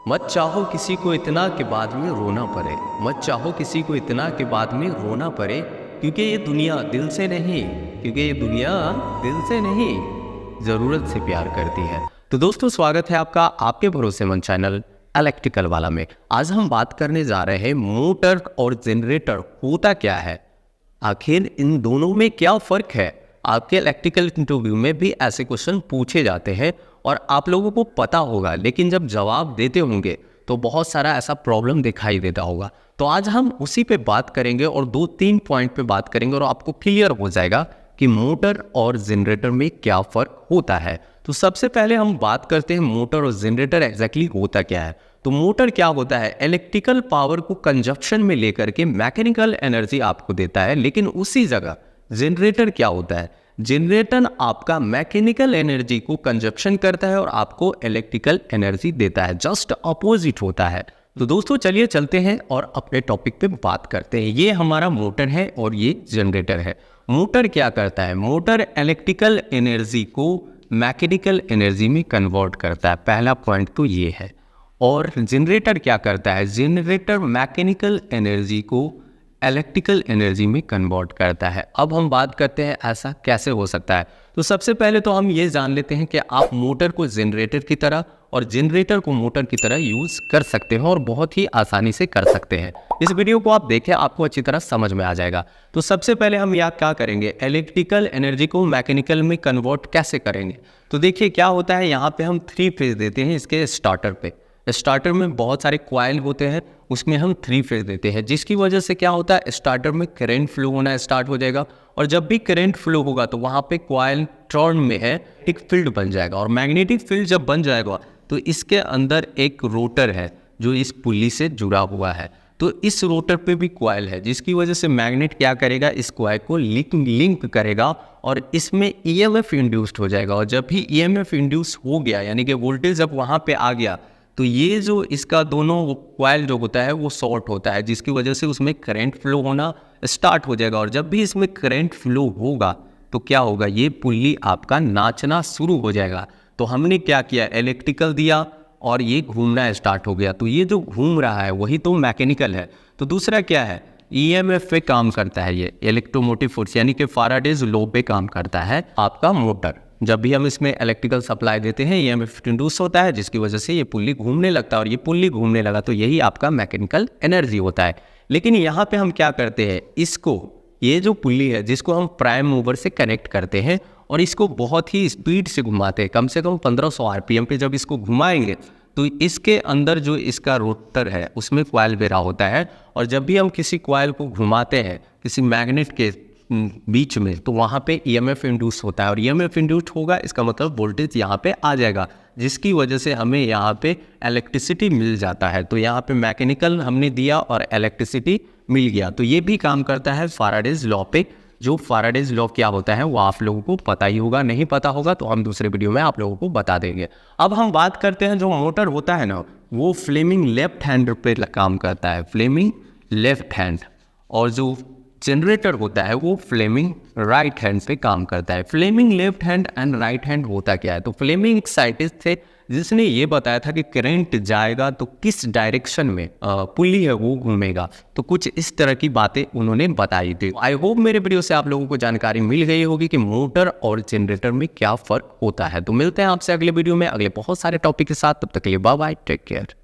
मत चाहो किसी को इतना कि बाद में रोना पड़े। मत चाहो किसी को इतना कि बाद में रोना पड़े, क्योंकि ये दुनिया दिल से नहीं, क्योंकि ये दुनिया दिल से नहीं, ज़रूरत से प्यार करती है। तो दोस्तों, स्वागत है आपका आपके भरोसेमंद चैनल इलेक्ट्रिकल वाला में। आज हम बात करने जा रहे हैं मोटर और जनरेटर होता क्या है, आखिर इन दोनों में क्या फ़र्क है। आपके इलेक्ट्रिकल इंटरव्यू में भी ऐसे क्वेश्चन पूछे जाते हैं और आप लोगों को पता होगा, लेकिन जब जवाब देते होंगे तो बहुत सारा ऐसा प्रॉब्लम दिखाई देता होगा। तो आज हम उसी पे बात करेंगे और 2-3 पॉइंट पे बात करेंगे और आपको क्लियर हो जाएगा कि मोटर और जनरेटर में क्या फ़र्क होता है। तो सबसे पहले हम बात करते हैं मोटर और जनरेटर एग्जैक्टली होता क्या है। तो मोटर क्या होता है, इलेक्ट्रिकल पावर को कंजप्शन में लेकर के मैकेनिकल एनर्जी आपको देता है। लेकिन उसी जगह जनरेटर क्या होता है, जनरेटर आपका मैकेनिकल एनर्जी को कंजप्शन करता है और आपको इलेक्ट्रिकल एनर्जी देता है, जस्ट अपोजिट होता है। तो दोस्तों चलिए चलते हैं और अपने टॉपिक पे बात करते हैं। ये हमारा मोटर है और ये जनरेटर है। मोटर क्या करता है, मोटर इलेक्ट्रिकल एनर्जी को मैकेनिकल एनर्जी में कन्वर्ट करता है, पहला पॉइंट तो ये है। और जनरेटर क्या करता है, जनरेटर मैकेनिकल एनर्जी को इलेक्ट्रिकल एनर्जी में कन्वर्ट करता है। अब हम बात करते हैं ऐसा कैसे हो सकता है। तो सबसे पहले तो हम ये जान लेते हैं कि आप मोटर को जनरेटर की तरह और जनरेटर को मोटर की तरह यूज़ कर सकते हैं और बहुत ही आसानी से कर सकते हैं। इस वीडियो को आप देखें, आपको अच्छी तरह समझ में आ जाएगा। तो सबसे पहले हम यहाँ क्या करेंगे, इलेक्ट्रिकल एनर्जी को मैकेनिकल में कन्वर्ट कैसे करेंगे। तो देखिए क्या होता है, यहाँ पे हम 3 फेज देते हैं इसके स्टार्टर पे। स्टार्टर में बहुत सारे कॉइल होते हैं, उसमें हम 3 फेज देते हैं, जिसकी वजह से क्या होता है, स्टार्टर में करंट फ्लो होना स्टार्ट हो जाएगा। और जब भी करंट फ्लो होगा तो वहाँ पे कॉइल टर्न में है, एक फील्ड बन जाएगा। और मैग्नेटिक फील्ड जब बन जाएगा तो इसके अंदर एक रोटर है जो इस पुली से जुड़ा हुआ है। तो इस रोटर पे भी कॉइल है, जिसकी वजह से मैग्नेट क्या करेगा, इस कॉइल को लिंक करेगा और इसमें ईएमएफ इंड्यूस्ड हो जाएगा। और जब भी ईएमएफ इंड्यूस हो गया, यानी कि वोल्टेज जब वहाँ पे आ गया, तो ये जो इसका दोनों कॉइल जो होता है वो शॉर्ट होता है, जिसकी वजह से उसमें करंट फ्लो होना स्टार्ट हो जाएगा। और जब भी इसमें करंट फ्लो होगा तो क्या होगा, ये पुल्ली आपका नाचना शुरू हो जाएगा। तो हमने क्या किया, इलेक्ट्रिकल दिया और ये घूमना स्टार्ट हो गया। तो ये जो घूम रहा है वही तो मैकेनिकल है। तो दूसरा क्या है, ईएमएफ पे काम करता है, ये इलेक्ट्रोमोटिव फोर्स यानी कि फैराडेज लॉ पे काम करता है आपका मोटर। जब भी हम इसमें इलेक्ट्रिकल सप्लाई देते हैं, ईएमएफ इंड्यूस होता है, जिसकी वजह से ये पुल्ली घूमने लगता है। और ये पुल्ली घूमने लगा तो यही आपका मैकेनिकल एनर्जी होता है। लेकिन यहाँ पे हम क्या करते हैं, इसको, ये जो पुल्ली है जिसको हम प्राइम मूवर से कनेक्ट करते हैं और इसको बहुत ही स्पीड से घुमाते हैं, कम से कम 1500 आरपीएम पे जब इसको घुमाएंगे तो इसके अंदर जो इसका रोटर है उसमें कॉइल बेरा होता है। और जब भी हम किसी कॉइल को घुमाते हैं किसी मैग्नेट के बीच में, तो वहाँ पे ईएमएफ इंड्यूस होता है। और ईएमएफ इंड्यूस होगा, इसका मतलब वोल्टेज यहाँ पे आ जाएगा, जिसकी वजह से हमें यहाँ पे इलेक्ट्रिसिटी मिल जाता है। तो यहाँ पे मैकेनिकल हमने दिया और इलेक्ट्रिसिटी मिल गया। तो ये भी काम करता है फैराडेज लॉ पे। जो फैराडेज लॉ क्या होता है वो आप लोगों को पता ही होगा, नहीं पता होगा तो हम दूसरे वीडियो में आप लोगों को बता देंगे। अब हम बात करते हैं, जो मोटर होता है ना, वो फ्लेमिंग लेफ्ट हैंड पे काम करता है, फ्लेमिंग लेफ्ट हैंड। और जो जनरेटर होता है वो फ्लेमिंग राइट हैंड पे काम करता है। Fleming left hand and right hand होता क्या है, तो फ्लेमिंग एक साइंटिस्ट थे जिसने ये बताया था कि करंट जाएगा तो किस डायरेक्शन में पुल्ली है वो घूमेगा। तो कुछ इस तरह की बातें उन्होंने बताई थी। आई होप मेरे वीडियो से आप लोगों को जानकारी मिल गई होगी कि मोटर और जनरेटर में क्या फ़र्क होता है। तो मिलते हैं आपसे अगले वीडियो में अगले बहुत सारे टॉपिक के साथ। तब तक के लिए बाय बाय, टेक केयर।